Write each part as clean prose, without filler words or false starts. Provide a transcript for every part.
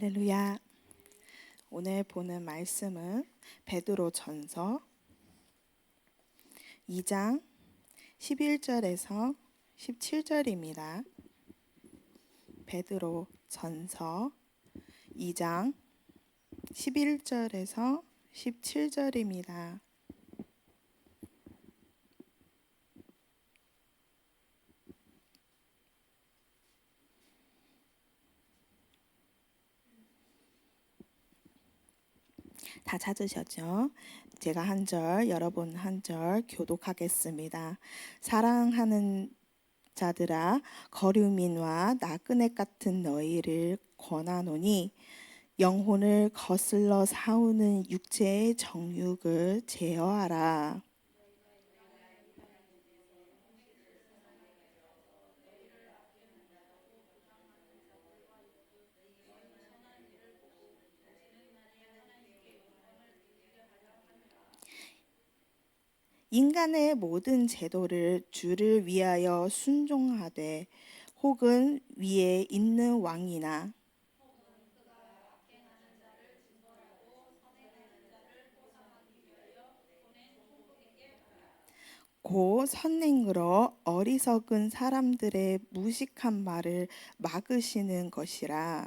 할렐루야. 오늘 보는 말씀은 베드로전서 2장 11절에서 17절입니다. 베드로전서 2장 11절에서 17절입니다. 다 찾으셨죠? 제가 한 절, 여러분 한 절 교독하겠습니다. 사랑하는 자들아, 거류민과 나그네 같은 너희를 권하노니 영혼을 거슬러 사우는 육체의 정욕을 제어하라. 인간의 모든 제도를 주를 위하여 순종하되 혹은 위에 있는 왕이나 고 선행으로 어리석은 사람들의 무식한 말을 막으시는 것이라.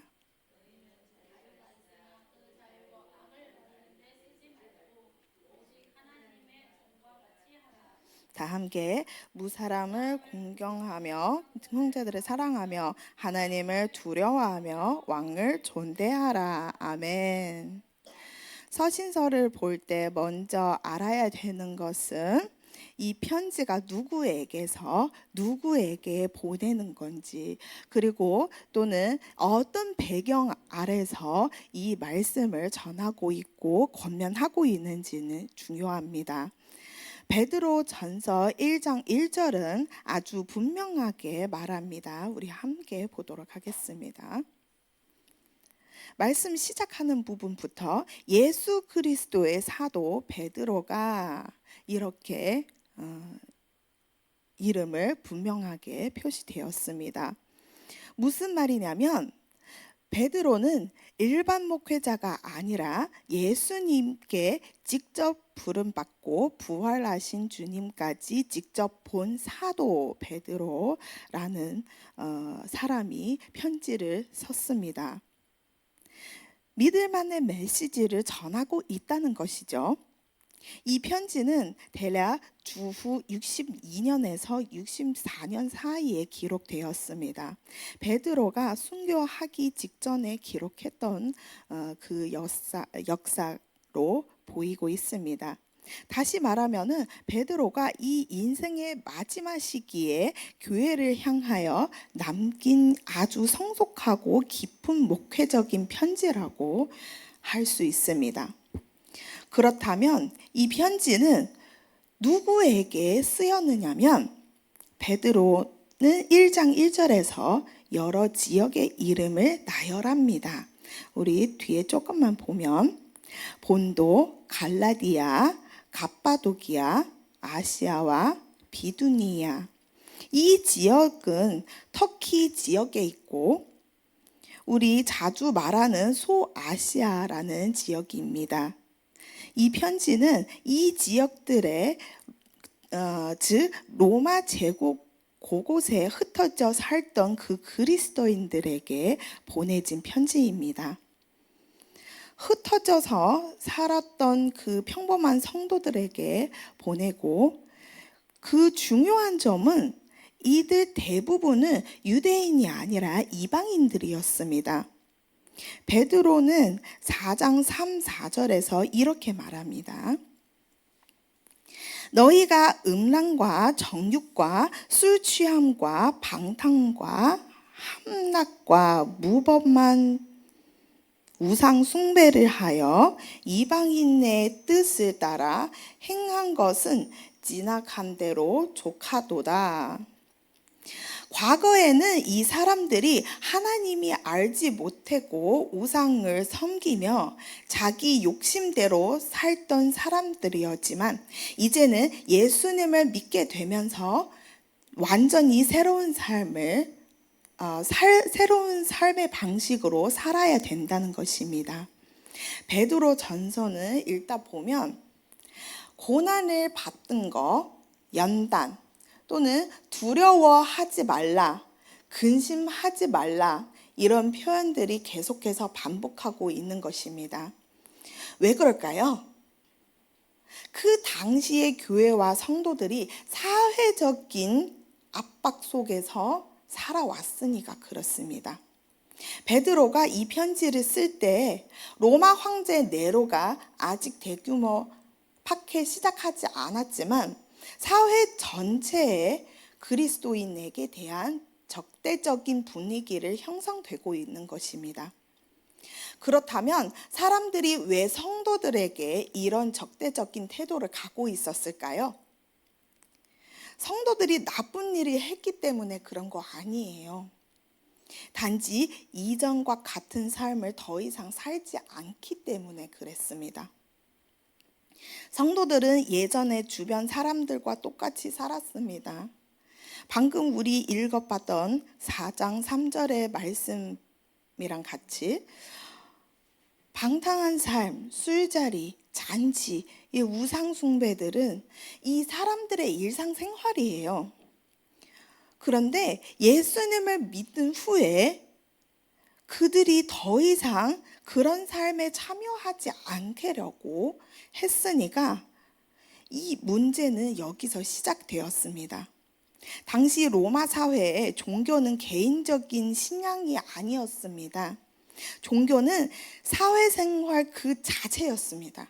다 함께 무사람을 공경하며 형제들을 사랑하며 하나님을 두려워하며 왕을 존대하라. 아멘. 서신서를 볼 때 먼저 알아야 되는 것은 이 편지가 누구에게서 누구에게 보내는 건지, 그리고 또는 어떤 배경 아래서 이 말씀을 전하고 있고 권면하고 있는지는 중요합니다. 베드로전서 1장 1절은 아주 분명하게 말합니다. 우리 함께 보도록 하겠습니다. 말씀 시작하는 부분부터 예수 그리스도의 사도 베드로가 이렇게 이름을 분명하게 표시되었습니다. 무슨 말이냐면 베드로는 일반 목회자가 아니라 예수님께 직접 부름받고 부활하신 주님까지 직접 본 사도 베드로라는 사람이 편지를 썼습니다. 믿을만한 메시지를 전하고 있다는 것이죠. 이 편지는 대략 주후 62년에서 64년 사이에 기록되었습니다. 베드로가 순교하기 직전에 기록했던 그 역사로 보이고 있습니다. 다시 말하면은 베드로가 이 인생의 마지막 시기에 교회를 향하여 남긴 아주 성숙하고 깊은 목회적인 편지라고 할 수 있습니다. 그렇다면 이 편지는 누구에게 쓰였느냐면 베드로는 1장 1절에서 여러 지역의 이름을 나열합니다. 우리 뒤에 조금만 보면 본도, 갈라디아, 갑바도기아, 아시아와 비두니아, 이 지역은 터키 지역에 있고 우리 자주 말하는 소아시아라는 지역입니다. 이 편지는 이 지역들의 즉 로마 제국 곳곳에 흩어져 살던 그 그리스도인들에게 보내진 편지입니다. 흩어져서 살았던 그 평범한 성도들에게 보내고, 그 중요한 점은 이들 대부분은 유대인이 아니라 이방인들이었습니다. 베드로는 4장 3, 4절에서 이렇게 말합니다. 너희가 음란과 정욕과 술 취함과 방탕과 함락과 무법만 우상 숭배를 하여 이방인의 뜻을 따라 행한 것은 진악한 대로 족하도다. 과거에는 이 사람들이 하나님이 알지 못하고 우상을 섬기며 자기 욕심대로 살던 사람들이었지만 이제는 예수님을 믿게 되면서 완전히 새로운 삶을 새로운 삶의 방식으로 살아야 된다는 것입니다. 베드로 전서는 읽다 보면 고난을 받는 거, 연단 또는 두려워하지 말라, 근심하지 말라 이런 표현들이 계속해서 반복하고 있는 것입니다. 왜 그럴까요? 그 당시의 교회와 성도들이 사회적인 압박 속에서 살아왔으니까 그렇습니다. 베드로가 이 편지를 쓸 때 로마 황제 네로가 아직 대규모 박해 시작하지 않았지만 사회 전체에 그리스도인에게 대한 적대적인 분위기를 형성되고 있는 것입니다. 그렇다면 사람들이 왜 성도들에게 이런 적대적인 태도를 갖고 있었을까요? 성도들이 나쁜 일을 했기 때문에 그런 거 아니에요. 단지 이전과 같은 삶을 더 이상 살지 않기 때문에 그랬습니다. 성도들은 예전에 주변 사람들과 똑같이 살았습니다. 방금 우리 읽어봤던 4장 3절의 말씀이랑 같이 방탕한 삶, 술자리, 잔치, 이 우상 숭배들은 이 사람들의 일상생활이에요. 그런데 예수님을 믿은 후에 그들이 더 이상 그런 삶에 참여하지 않게려고 했으니까 이 문제는 여기서 시작되었습니다. 당시 로마 사회에 종교는 개인적인 신앙이 아니었습니다. 종교는 사회생활 그 자체였습니다.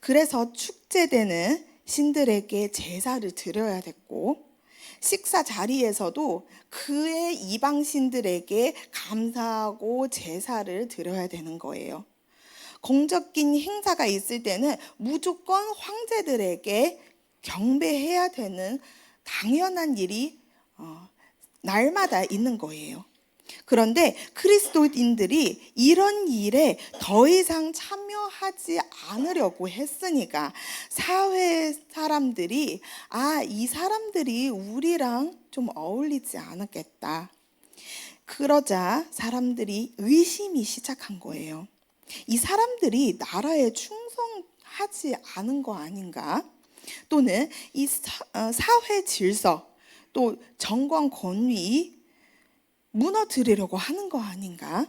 그래서 축제 때는 신들에게 제사를 드려야 됐고 식사 자리에서도 그의 이방 신들에게 감사하고 제사를 드려야 되는 거예요. 공적인 행사가 있을 때는 무조건 황제들에게 경배해야 되는 당연한 일이 날마다 있는 거예요. 그런데 그리스도인들이 이런 일에 더 이상 참여하지 않으려고 했으니까 사회 사람들이 이 사람들이 우리랑 좀 어울리지 않았겠다. 그러자 사람들이 의심이 시작한 거예요. 이 사람들이 나라에 충성하지 않은 거 아닌가? 또는 이 사회 질서, 또 정권 권위 무너뜨리려고 하는 거 아닌가?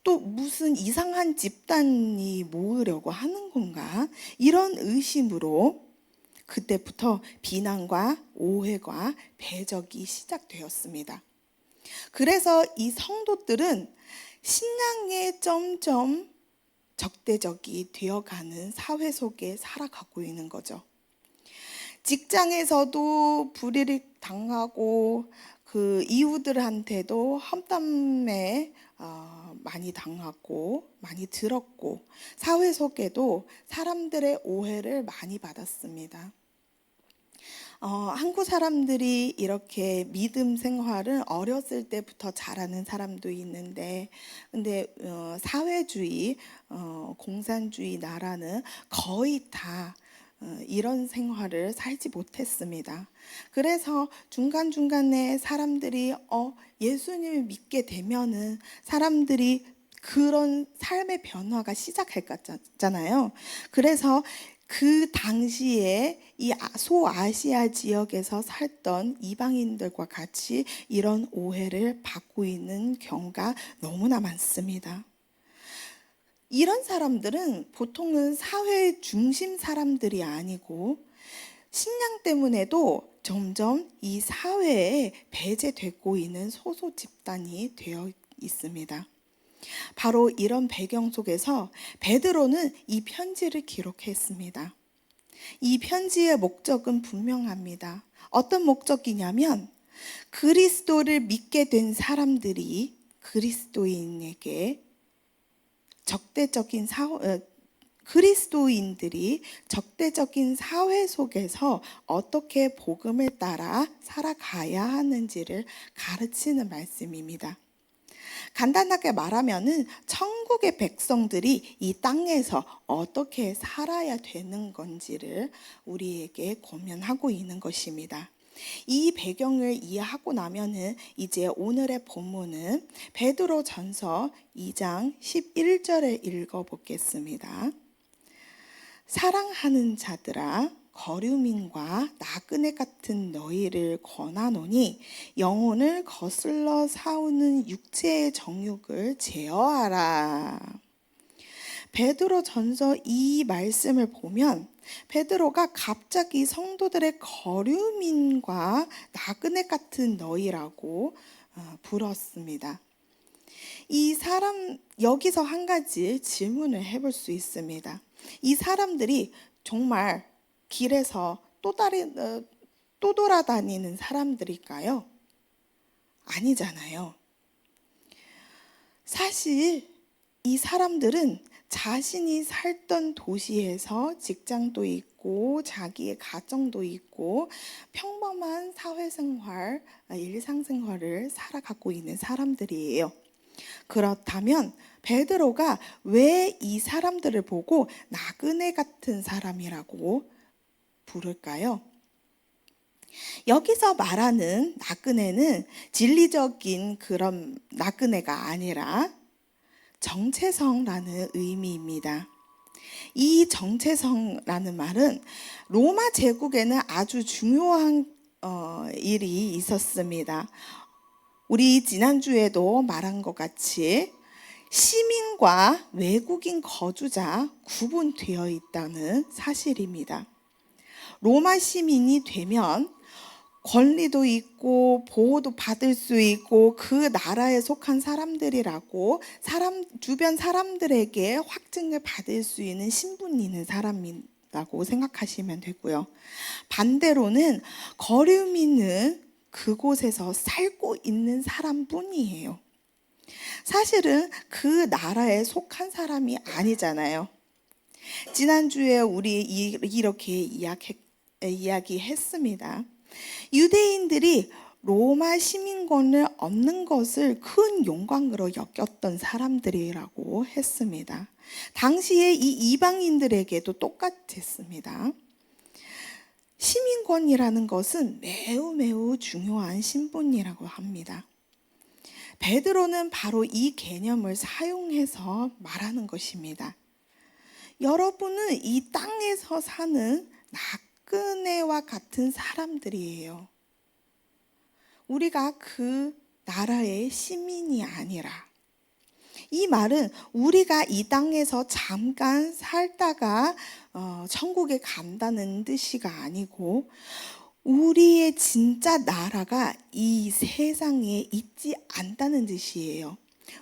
또 무슨 이상한 집단이 모으려고 하는 건가? 이런 의심으로 그때부터 비난과 오해가 배적이 시작되었습니다. 그래서 이 성도들은 신앙에 점점 적대적이 되어가는 사회 속에 살아가고 있는 거죠. 직장에서도 불이익 당하고 그 이웃들한테도 험담에 많이 당하고 많이 들었고 사회 속에도 사람들의 오해를 많이 받았습니다. 한국 사람들이 이렇게 믿음 생활을 어렸을 때부터 잘하는 사람도 있는데 근데 사회주의, 공산주의 나라는 거의 다 이런 생활을 살지 못했습니다. 그래서 중간중간에 사람들이 예수님을 믿게 되면은 사람들이 그런 삶의 변화가 시작할 거잖아요. 그래서 그 당시에 이 소아시아 지역에서 살던 이방인들과 같이 이런 오해를 받고 있는 경우가 너무나 많습니다. 이런 사람들은 보통은 사회 중심 사람들이 아니고 신앙 때문에도 점점 이 사회에 배제되고 있는 소수 집단이 되어 있습니다. 바로 이런 배경 속에서 베드로는 이 편지를 기록했습니다. 이 편지의 목적은 분명합니다. 어떤 목적이냐면 그리스도를 믿게 된 사람들이 그리스도인들이 적대적인 사회 속에서 어떻게 복음을 따라 살아가야 하는지를 가르치는 말씀입니다. 간단하게 말하면은 천국의 백성들이 이 땅에서 어떻게 살아야 되는 건지를 우리에게 고면하고 있는 것입니다. 이 배경을 이해하고 나면은 이제 오늘의 본문은 베드로전서 2장 11절을 읽어보겠습니다. 사랑하는 자들아, 거류민과 나그네 같은 너희를 권하노니 영혼을 거슬러 싸우는 육체의 정욕을 제어하라. 베드로전서 이 말씀을 보면 베드로가 갑자기 성도들의 거류민과 나그네 같은 너희라고 불었습니다. 이 사람, 여기서 한 가지 질문을 해볼 수 있습니다. 이 사람들이 정말 길에서 또 돌아다니는 사람들일까요? 아니잖아요. 사실 이 사람들은 자신이 살던 도시에서 직장도 있고 자기의 가정도 있고 평범한 사회생활, 일상생활을 살아가고 있는 사람들이에요. 그렇다면 베드로가 왜 이 사람들을 보고 나그네 같은 사람이라고 부를까요? 여기서 말하는 나그네는 진리적인 그런 나그네가 아니라 정체성라는 의미입니다. 이 정체성라는 말은 로마 제국에는 아주 중요한 일이 있었습니다. 우리 지난주에도 말한 것 같이 시민과 외국인 거주자 구분되어 있다는 사실입니다. 로마 시민이 되면 권리도 있고 보호도 받을 수 있고 그 나라에 속한 사람들이라고 주변 사람들에게 확증을 받을 수 있는 신분이 있는 사람이라고 생각하시면 되고요. 반대로는 거류민은 그곳에서 살고 있는 사람뿐이에요. 사실은 그 나라에 속한 사람이 아니잖아요. 지난주에 우리 이렇게 이야기했습니다. 유대인들이 로마 시민권을 얻는 것을 큰 영광으로 여겼던 사람들이라고 했습니다. 당시에 이 이방인들에게도 똑같았습니다. 시민권이라는 것은 매우 중요한 신분이라고 합니다. 베드로는 바로 이 개념을 사용해서 말하는 것입니다. 여러분은 이 땅에서 사는 나그네와 같은 사람들이에요. 우리가 그 나라의 시민이 아니라, 이 말은 우리가 이 땅에서 잠깐 살다가 천국에 간다는 뜻이가 아니고 우리의 진짜 나라가 이 세상에 있지 않다는 뜻이에요.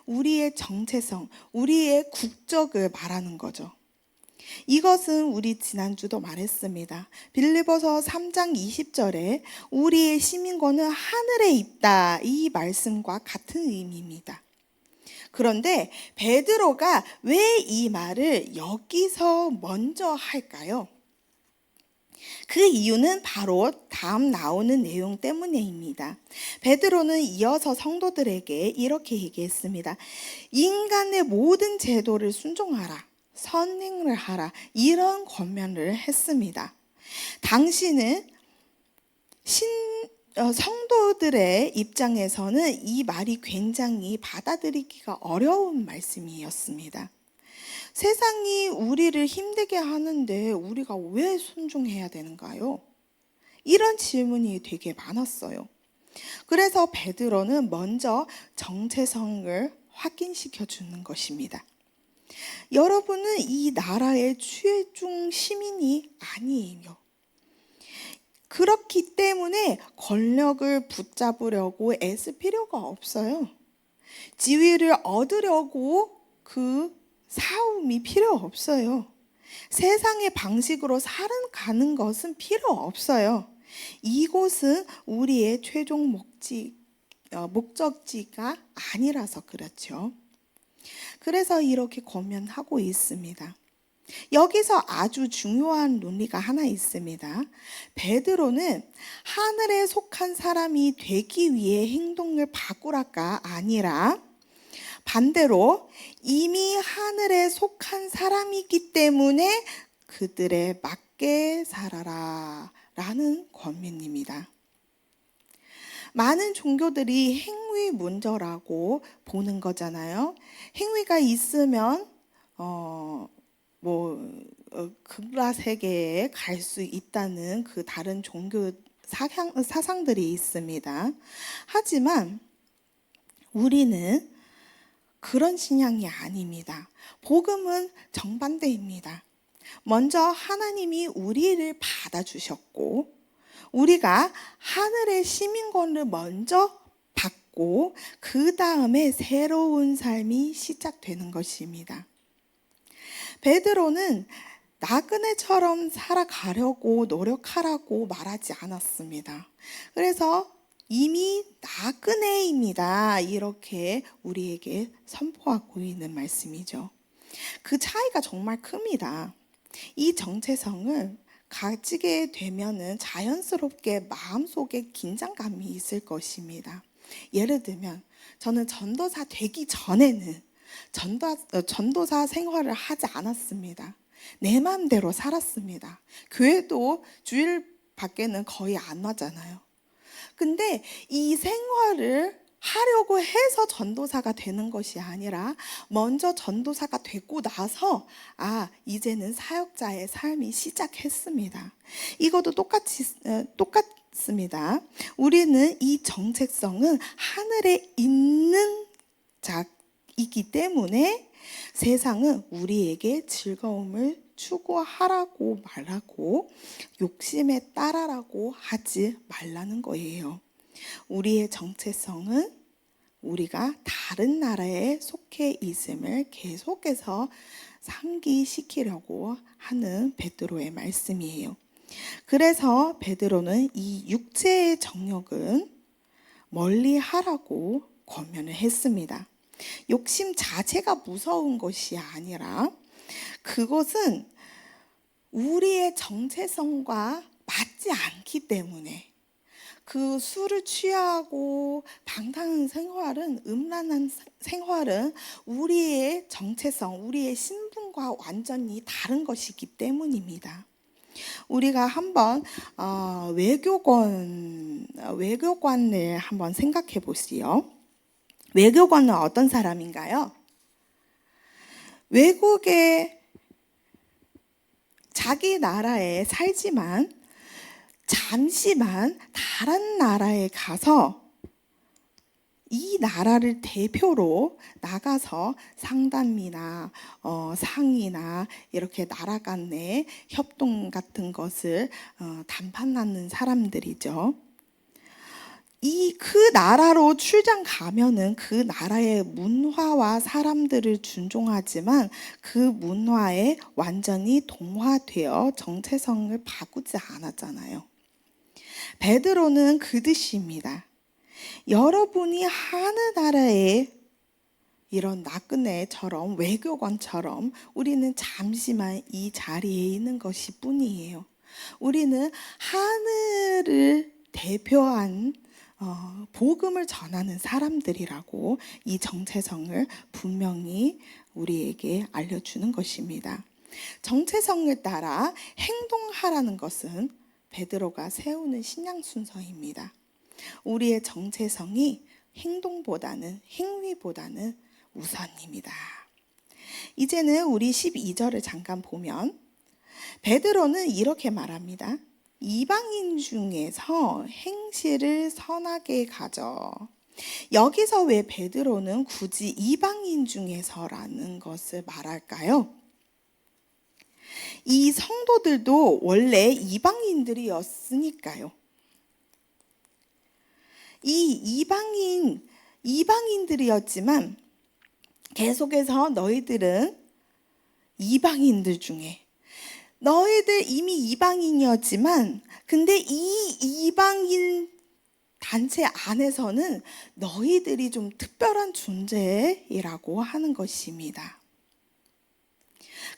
우리의 정체성, 우리의 국적을 말하는 거죠. 이것은 우리 지난주도 말했습니다. 빌립보서 3장 20절에 우리의 시민권은 하늘에 있다, 이 말씀과 같은 의미입니다. 그런데 베드로가 왜 이 말을 여기서 먼저 할까요? 그 이유는 바로 다음 나오는 내용 때문입니다. 베드로는 이어서 성도들에게 이렇게 얘기했습니다. 인간의 모든 제도를 순종하라, 선행을 하라, 이런 권면을 했습니다. 당시는 성도들의 입장에서는 이 말이 굉장히 받아들이기가 어려운 말씀이었습니다. 세상이 우리를 힘들게 하는데 우리가 왜 순종해야 되는가요? 이런 질문이 되게 많았어요. 그래서 베드로는 먼저 정체성을 확인시켜 주는 것입니다. 여러분은 이 나라의 최종 시민이 아니에요. 그렇기 때문에 권력을 붙잡으려고 애쓸 필요가 없어요. 지위를 얻으려고 그 싸움이 필요 없어요. 세상의 방식으로 살아가는 것은 필요 없어요. 이곳은 우리의 최종 목적지가 아니라서 그렇죠. 그래서 이렇게 권면하고 있습니다. 여기서 아주 중요한 논리가 하나 있습니다. 베드로는 하늘에 속한 사람이 되기 위해 행동을 바꾸라가 아니라 반대로 이미 하늘에 속한 사람이기 때문에 그들에 맞게 살아라 라는 권면입니다. 많은 종교들이 행위문제라고 보는 거잖아요. 행위가 있으면 극락 세계에 갈 수 있다는 그 다른 종교 사상들이 있습니다. 하지만 우리는 그런 신앙이 아닙니다. 복음은 정반대입니다. 먼저 하나님이 우리를 받아주셨고 우리가 하늘의 시민권을 먼저 받고 그 다음에 새로운 삶이 시작되는 것입니다. 베드로는 나그네처럼 살아가려고 노력하라고 말하지 않았습니다. 그래서 이미 나그네입니다. 이렇게 우리에게 선포하고 있는 말씀이죠. 그 차이가 정말 큽니다. 이 정체성을 가지게 되면은 자연스럽게 마음속에 긴장감이 있을 것입니다. 예를 들면 저는 전도사 되기 전에는 전도사 생활을 하지 않았습니다. 내 마음대로 살았습니다. 교회도 주일 밖에는 거의 안 나잖아요. 근데 이 생활을 하려고 해서 전도사가 되는 것이 아니라 먼저 전도사가 되고 나서 이제는 사역자의 삶이 시작했습니다. 이것도 똑같습니다. 우리는 이 정체성은 하늘에 있는 자이기 때문에 세상은 우리에게 즐거움을 추구하라고 말하고 욕심에 따라라고 하지 말라는 거예요. 우리의 정체성은 우리가 다른 나라에 속해 있음을 계속해서 상기시키려고 하는 베드로의 말씀이에요. 그래서 베드로는 이 육체의 정욕은 멀리 하라고 권면을 했습니다. 욕심 자체가 무서운 것이 아니라 그것은 우리의 정체성과 맞지 않기 때문에 그 술을 취하고 방탕한 생활은 음란한 생활은 우리의 정체성, 우리의 신분과 완전히 다른 것이기 때문입니다. 우리가 한번 외교관을 한번 생각해 보시요. 외교관은 어떤 사람인가요? 외국에 자기 나라에 살지만 잠시만 다른 나라에 가서 이 나라를 대표로 나가서 상담이나 상의나 이렇게 나라 간의 협동 같은 것을 담판하는 사람들이죠. 그 나라로 출장 가면은 그 나라의 문화와 사람들을 존중하지만 그 문화에 완전히 동화되어 정체성을 바꾸지 않았잖아요. 베드로는 그 뜻입니다. 여러분이 하늘나라에 이런 나그네처럼 외교관처럼 우리는 잠시만 이 자리에 있는 것이 뿐이에요. 우리는 하늘을 대표한 복음을 전하는 사람들이라고 이 정체성을 분명히 우리에게 알려주는 것입니다. 정체성을 따라 행동하라는 것은 베드로가 세우는 신앙 순서입니다. 우리의 정체성이 행위보다는 우선입니다. 이제는 우리 12절을 잠깐 보면 베드로는 이렇게 말합니다. 이방인 중에서 행실을 선하게 가져. 여기서 왜 베드로는 굳이 이방인 중에서라는 것을 말할까요? 이 성도들도 원래 이방인들이었으니까요. 이 이방인들이었지만 계속해서 너희들은 이방인들 중에 너희들 이미 이방인이었지만 근데 이 이방인 단체 안에서는 너희들이 좀 특별한 존재라고 하는 것입니다.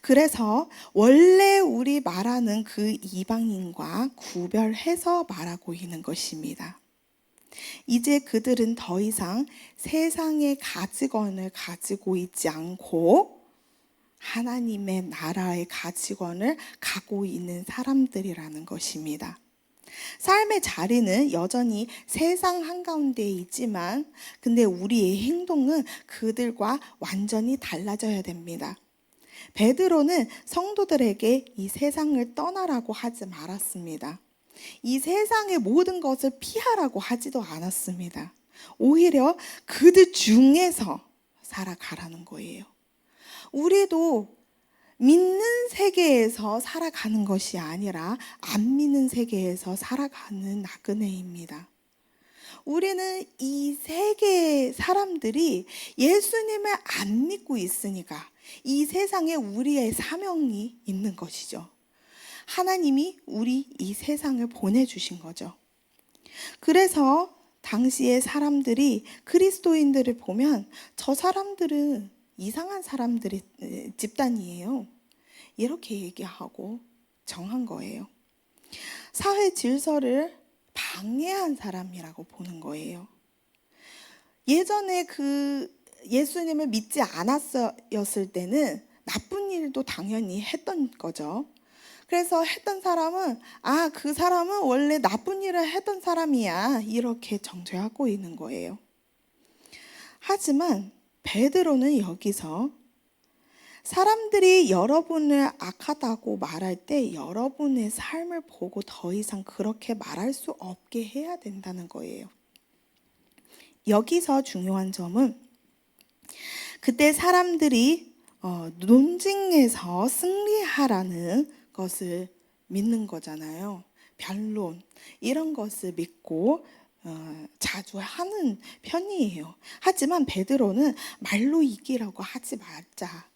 그래서 원래 우리 말하는 그 이방인과 구별해서 말하고 있는 것입니다. 이제 그들은 더 이상 세상의 가치관을 가지고 있지 않고 하나님의 나라의 가치관을 갖고 있는 사람들이라는 것입니다. 삶의 자리는 여전히 세상 한가운데에 있지만 근데 우리의 행동은 그들과 완전히 달라져야 됩니다. 베드로는 성도들에게 이 세상을 떠나라고 하지 말았습니다. 이 세상의 모든 것을 피하라고 하지도 않았습니다. 오히려 그들 중에서 살아가라는 거예요. 우리도 믿는 세계에서 살아가는 것이 아니라 안 믿는 세계에서 살아가는 나그네입니다. 우리는 이 세계 사람들이 예수님을 안 믿고 있으니까 이 세상에 우리의 사명이 있는 것이죠. 하나님이 우리 이 세상을 보내주신 거죠. 그래서 당시의 사람들이 그리스도인들을 보면 저 사람들은 이상한 사람들의 집단이에요. 이렇게 얘기하고 정한 거예요. 사회 질서를 방해한 사람이라고 보는 거예요. 예전에 예수님을 믿지 않았을 때는 나쁜 일도 당연히 했던 거죠. 그래서 했던 사람은 그 사람은 원래 나쁜 일을 했던 사람이야 이렇게 정죄하고 있는 거예요. 하지만 베드로는 여기서 사람들이 여러분을 악하다고 말할 때 여러분의 삶을 보고 더 이상 그렇게 말할 수 없게 해야 된다는 거예요. 여기서 중요한 점은 그때 사람들이 논쟁에서 승리하라는 것을 믿는 거잖아요. 변론 이런 것을 믿고 자주 하는 편이에요. 하지만 베드로는 말로 이기라고 하지 말자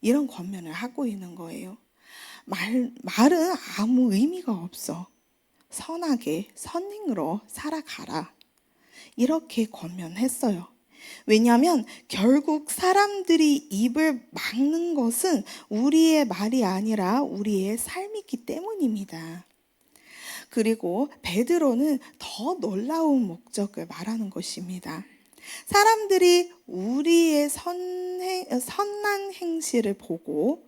이런 권면을 하고 있는 거예요. 말은 아무 의미가 없어. 선하게 선행으로 살아가라 이렇게 권면했어요. 왜냐하면 결국 사람들이 입을 막는 것은 우리의 말이 아니라 우리의 삶이기 때문입니다. 그리고 베드로는 더 놀라운 목적을 말하는 것입니다. 사람들이 우리의 선한 행실을 보고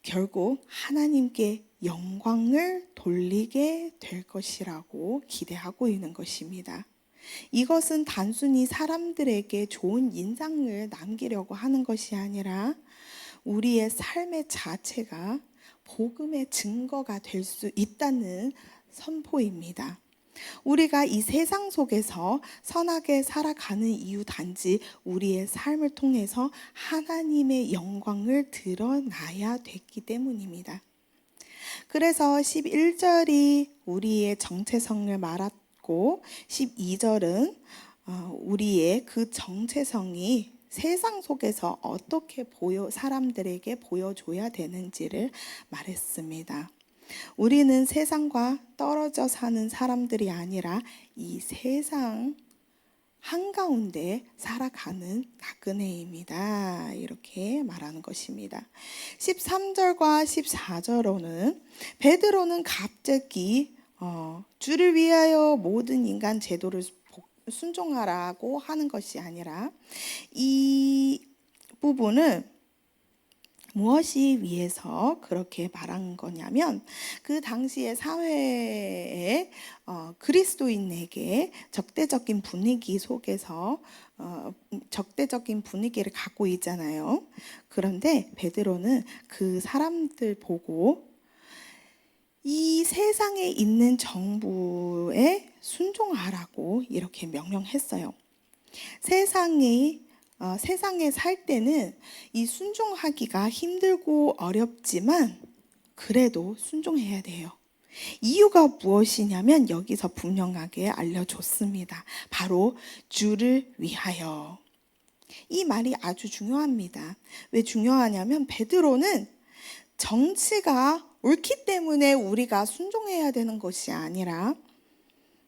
결국 하나님께 영광을 돌리게 될 것이라고 기대하고 있는 것입니다. 이것은 단순히 사람들에게 좋은 인상을 남기려고 하는 것이 아니라 우리의 삶의 자체가 복음의 증거가 될 수 있다는 선포입니다. 우리가 이 세상 속에서 선하게 살아가는 이유 단지 우리의 삶을 통해서 하나님의 영광을 드러나야 됐기 때문입니다. 그래서 11절이 우리의 정체성을 말했고 12절은 우리의 그 정체성이 세상 속에서 어떻게 사람들에게 보여줘야 되는지를 말했습니다. 우리는 세상과 떨어져 사는 사람들이 아니라 이 세상 한가운데 살아가는 나그네입니다. 이렇게 말하는 것입니다. 13절과 14절로는 베드로는 갑자기 주를 위하여 모든 인간 제도를 순종하라고 하는 것이 아니라 이 부분은 무엇이 위해서 그렇게 말한 거냐면 그 당시의 사회에 그리스도인에게 적대적인 분위기 속에서 적대적인 분위기를 갖고 있잖아요. 그런데 베드로는 그 사람들 보고 이 세상에 있는 정부에 순종하라고 이렇게 명령했어요. 세상에 살 때는 이 순종하기가 힘들고 어렵지만 그래도 순종해야 돼요. 이유가 무엇이냐면 여기서 분명하게 알려줬습니다. 바로 주를 위하여. 이 말이 아주 중요합니다. 왜 중요하냐면 베드로는 정치가 옳기 때문에 우리가 순종해야 되는 것이 아니라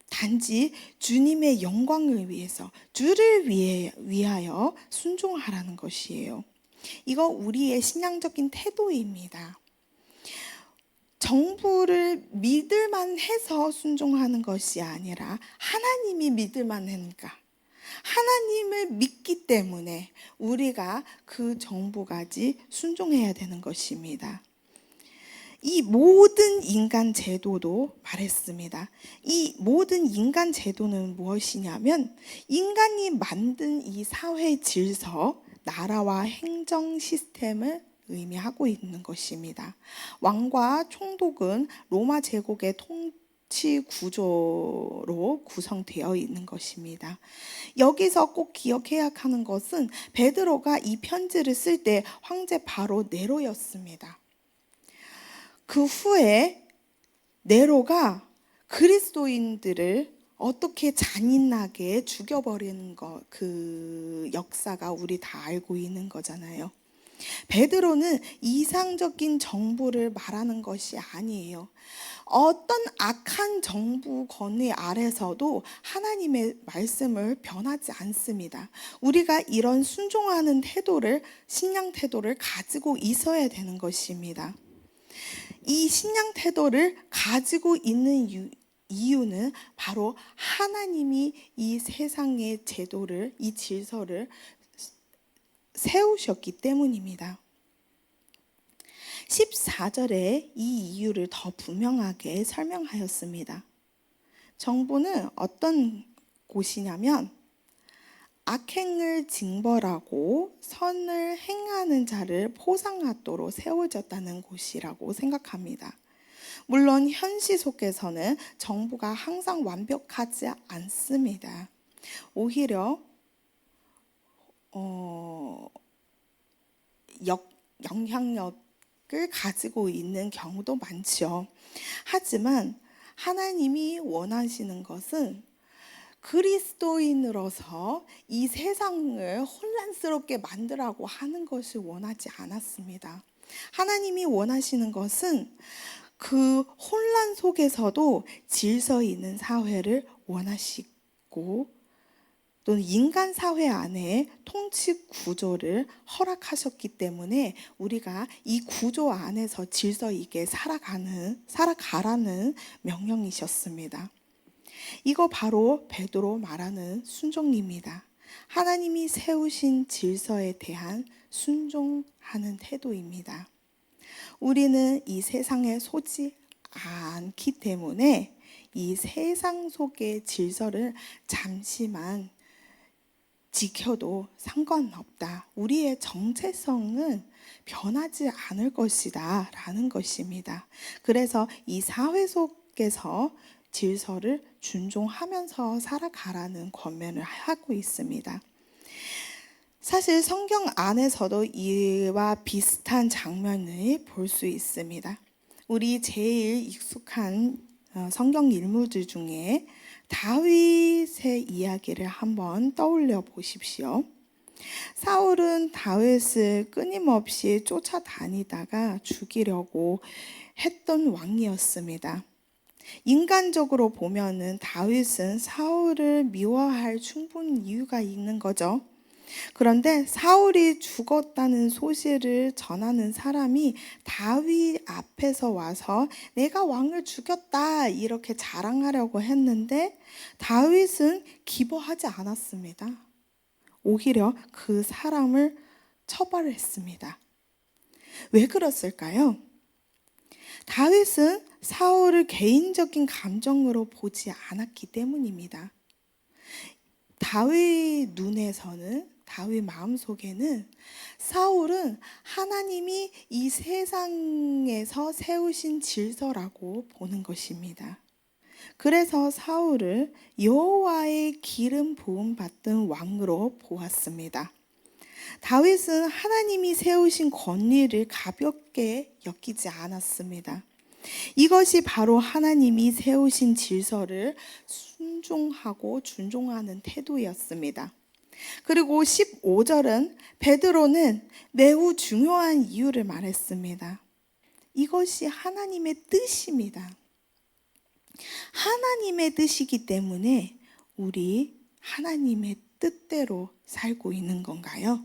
단지 주님의 영광을 위해서 주를 위하여 순종하라는 것이에요. 이거 우리의 신앙적인 태도입니다. 정부를 믿을만 해서 순종하는 것이 아니라 하나님이 믿을만 하니까 하나님을 믿기 때문에 우리가 그 정부까지 순종해야 되는 것입니다. 이 모든 인간 제도도 말했습니다. 이 모든 인간 제도는 무엇이냐면 인간이 만든 이 사회 질서, 나라와 행정 시스템을 의미하고 있는 것입니다. 왕과 총독은 로마 제국의 통치 구조로 구성되어 있는 것입니다. 여기서 꼭 기억해야 하는 것은 베드로가 이 편지를 쓸 때 황제 바로 네로였습니다. 그 후에 네로가 그리스도인들을 어떻게 잔인하게 죽여버리는 그 역사가 우리 다 알고 있는 거잖아요. 베드로는 이상적인 정부를 말하는 것이 아니에요. 어떤 악한 정부 권위 아래서도 하나님의 말씀을 변하지 않습니다. 우리가 이런 순종하는 태도를, 신앙 태도를 가지고 있어야 되는 것입니다. 이 신앙 태도를 가지고 있는 이유는 바로 하나님이 이 세상의 제도를, 이 질서를 세우셨기 때문입니다. 14절에 이 이유를 더 분명하게 설명하였습니다. 정부는 어떤 곳이냐면 악행을 징벌하고 선을 행하는 자를 포상하도록 세워졌다는 곳이라고 생각합니다. 물론 현실 속에서는 정부가 항상 완벽하지 않습니다. 오히려 영향력을 가지고 있는 경우도 많죠. 하지만 하나님이 원하시는 것은 그리스도인으로서 이 세상을 혼란스럽게 만들라고 하는 것을 원하지 않았습니다. 하나님이 원하시는 것은 그 혼란 속에서도 질서 있는 사회를 원하시고 또는 인간 사회 안에 통치 구조를 허락하셨기 때문에 우리가 이 구조 안에서 질서 있게 살아가라는 명령이셨습니다. 이거 바로 베드로 말하는 순종입니다. 하나님이 세우신 질서에 대한 순종하는 태도입니다. 우리는 이 세상에 속지 않기 때문에 이 세상 속의 질서를 잠시만 지켜도 상관없다. 우리의 정체성은 변하지 않을 것이다. 라는 것입니다. 그래서 이 사회 속에서 질서를 존중하면서 살아가라는 권면을 하고 있습니다. 사실 성경 안에서도 이와 비슷한 장면을 볼 수 있습니다. 우리 제일 익숙한 성경 인물들 중에 다윗의 이야기를 한번 떠올려 보십시오. 사울은 다윗을 끊임없이 쫓아다니다가 죽이려고 했던 왕이었습니다. 인간적으로 보면은 다윗은 사울을 미워할 충분한 이유가 있는 거죠. 그런데 사울이 죽었다는 소식을 전하는 사람이 다윗 앞에서 와서 내가 왕을 죽였다 이렇게 자랑하려고 했는데 다윗은 기뻐하지 않았습니다. 오히려 그 사람을 처벌했습니다. 왜 그랬을까요? 다윗은 사울을 개인적인 감정으로 보지 않았기 때문입니다. 다윗 눈에서는, 다윗 마음속에는 사울은 하나님이 이 세상에서 세우신 질서라고 보는 것입니다. 그래서 사울을 여호와의 기름 부음 받은 왕으로 보았습니다. 다윗은 하나님이 세우신 권위를 가볍게 여기지 않았습니다. 이것이 바로 하나님이 세우신 질서를 순종하고 존중하는 태도였습니다. 그리고 15절은 베드로는 매우 중요한 이유를 말했습니다. 이것이 하나님의 뜻입니다. 하나님의 뜻이기 때문에 우리 하나님의 뜻대로 살고 있는 건가요?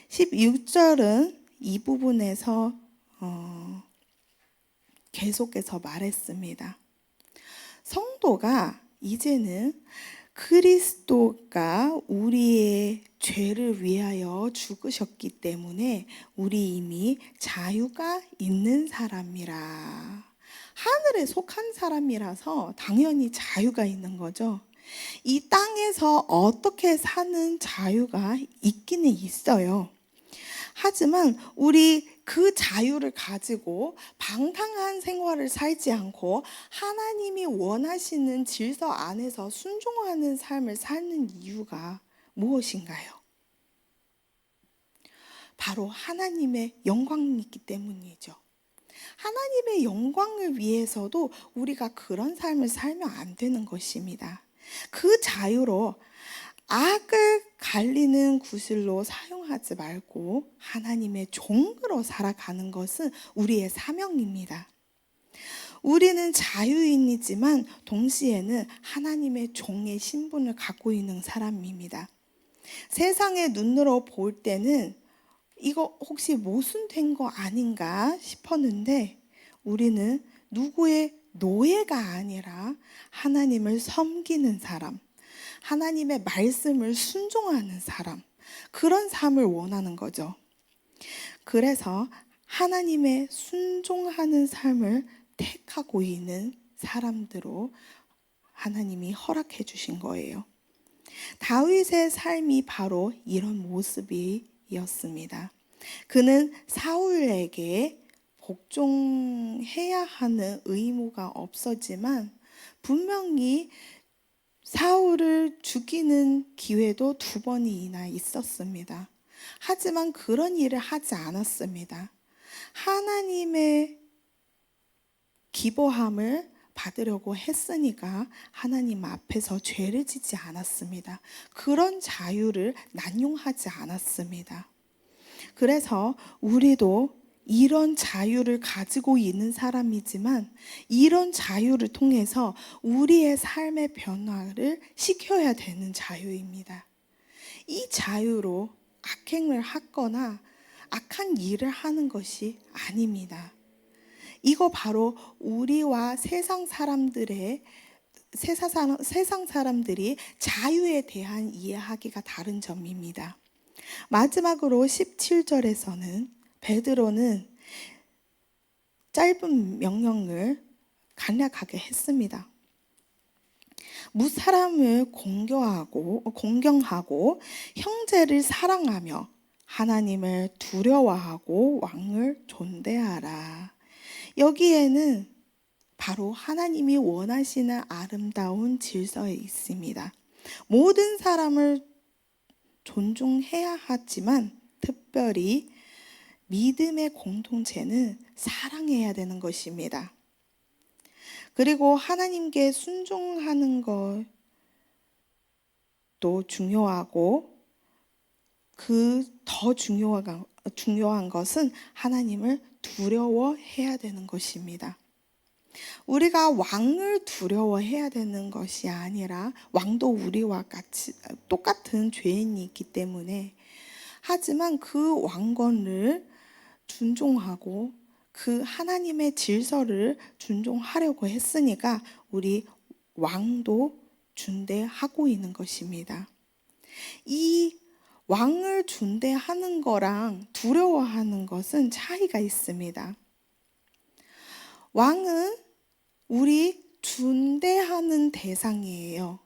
16절은 이 부분에서 계속해서 말했습니다. 성도가 이제는 그리스도가 우리의 죄를 위하여 죽으셨기 때문에 우리 이미 자유가 있는 사람이라. 하늘에 속한 사람이라서 당연히 자유가 있는 거죠. 이 땅에서 어떻게 사는 자유가 있기는 있어요. 하지만 우리 그 자유를 가지고 방탕한 생활을 살지 않고 하나님이 원하시는 질서 안에서 순종하는 삶을 사는 이유가 무엇인가요? 바로 하나님의 영광이 있기 때문이죠. 하나님의 영광을 위해서도 우리가 그런 삶을 살면 안 되는 것입니다. 그 자유로 악을 갈리는 구슬로 사용하지 말고 하나님의 종으로 살아가는 것은 우리의 사명입니다. 우리는 자유인이지만 동시에는 하나님의 종의 신분을 갖고 있는 사람입니다. 세상의 눈으로 볼 때는 이거 혹시 모순된 거 아닌가 싶었는데 우리는 누구의 노예가 아니라 하나님을 섬기는 사람, 하나님의 말씀을 순종하는 사람, 그런 삶을 원하는 거죠. 그래서 하나님의 순종하는 삶을 택하고 있는 사람들로 하나님이 허락해 주신 거예요. 다윗의 삶이 바로 이런 모습이었습니다. 그는 사울에게 복종해야 하는 의무가 없었지만 분명히 사울을 죽이는 기회도 2번이나 있었습니다. 하지만 그런 일을 하지 않았습니다. 하나님의 기뻐함을 받으려고 했으니까 하나님 앞에서 죄를 짓지 않았습니다. 그런 자유를 난용하지 않았습니다. 그래서 우리도 이런 자유를 가지고 있는 사람이지만 이런 자유를 통해서 우리의 삶의 변화를 시켜야 되는 자유입니다. 이 자유로 악행을 하거나 악한 일을 하는 것이 아닙니다. 이거 바로 우리와 세상 사람들이 자유에 대한 이해하기가 다른 점입니다. 마지막으로 17절에서는 베드로는 짧은 명령을 간략하게 했습니다. 무사람을 공경하고 형제를 사랑하며 하나님을 두려워하고 왕을 존대하라. 여기에는 바로 하나님이 원하시는 아름다운 질서에 있습니다. 모든 사람을 존중해야 하지만 특별히 믿음의 공동체는 사랑해야 되는 것입니다. 그리고 하나님께 순종하는 것도 중요하고 그 더 중요한 것은 하나님을 두려워해야 되는 것입니다. 우리가 왕을 두려워해야 되는 것이 아니라 왕도 우리와 같이 똑같은 죄인이 있기 때문에 하지만 그 왕권을 존중하고 그 하나님의 질서를 존중하려고 했으니까 우리 왕도 존대하고 있는 것입니다. 이 왕을 존대하는 거랑 두려워하는 것은 차이가 있습니다. 왕은 우리 존대하는 대상이에요.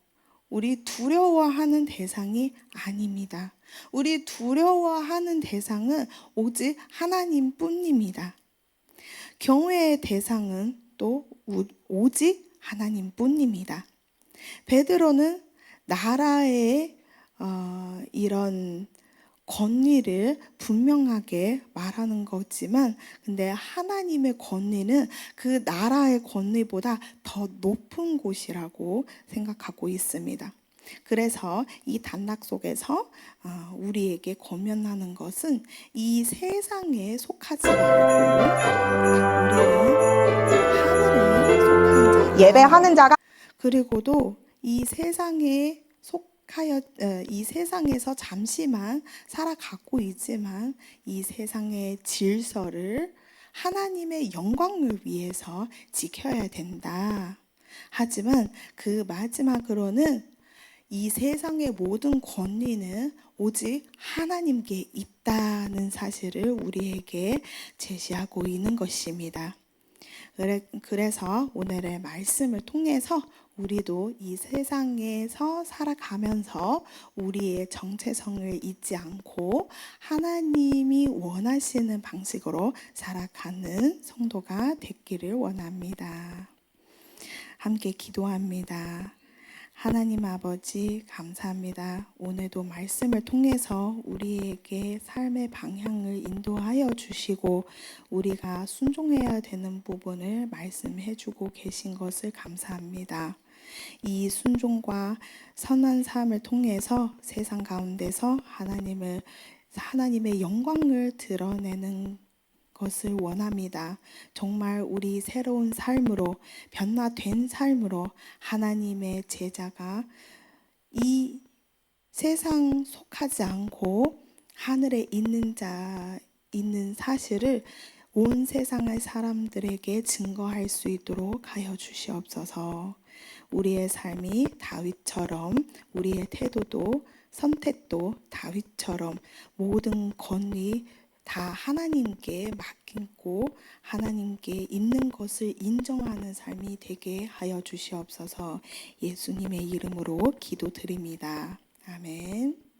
우리 두려워하는 대상이 아닙니다. 우리 두려워하는 대상은 오직 하나님뿐입니다. 경외의 대상은 또 오직 하나님뿐입니다. 베드로는 나라의 이런 권위를 분명하게 말하는 거지만 근데 하나님의 권위는 그 나라의 권위보다 더 높은 곳이라고 생각하고 있습니다. 그래서 이 단락 속에서 우리에게 권면하는 것은 이 세상에 속하지 말고 우리는 하늘에 속한 자 예배하는 자가 그리고도 이 세상에 이 세상에서 잠시만 살아가고 있지만 이 세상의 질서를 하나님의 영광을 위해서 지켜야 된다. 하지만 그 마지막으로는 이 세상의 모든 권리는 오직 하나님께 있다는 사실을 우리에게 제시하고 있는 것입니다. 그래서 오늘의 말씀을 통해서 우리도 이 세상에서 살아가면서 우리의 정체성을 잊지 않고 하나님이 원하시는 방식으로 살아가는 성도가 되기를 원합니다. 함께 기도합니다. 하나님 아버지 감사합니다. 오늘도 말씀을 통해서 우리에게 삶의 방향을 인도하여 주시고 우리가 순종해야 되는 부분을 말씀해 주고 계신 것을 감사합니다. 이 순종과 선한 삶을 통해서 세상 가운데서 하나님의 영광을 드러내는 것을 원합니다. 정말 우리 새로운 삶으로 변화된 삶으로 하나님의 제자가 이 세상 속하지 않고 하늘에 있는 사실을 온 세상의 사람들에게 증거할 수 있도록 하여 주시옵소서. 우리의 삶이 다윗처럼 우리의 태도도 선택도 다윗처럼 모든 권리 다 하나님께 맡기고 하나님께 있는 것을 인정하는 삶이 되게 하여 주시옵소서. 예수님의 이름으로 기도드립니다. 아멘.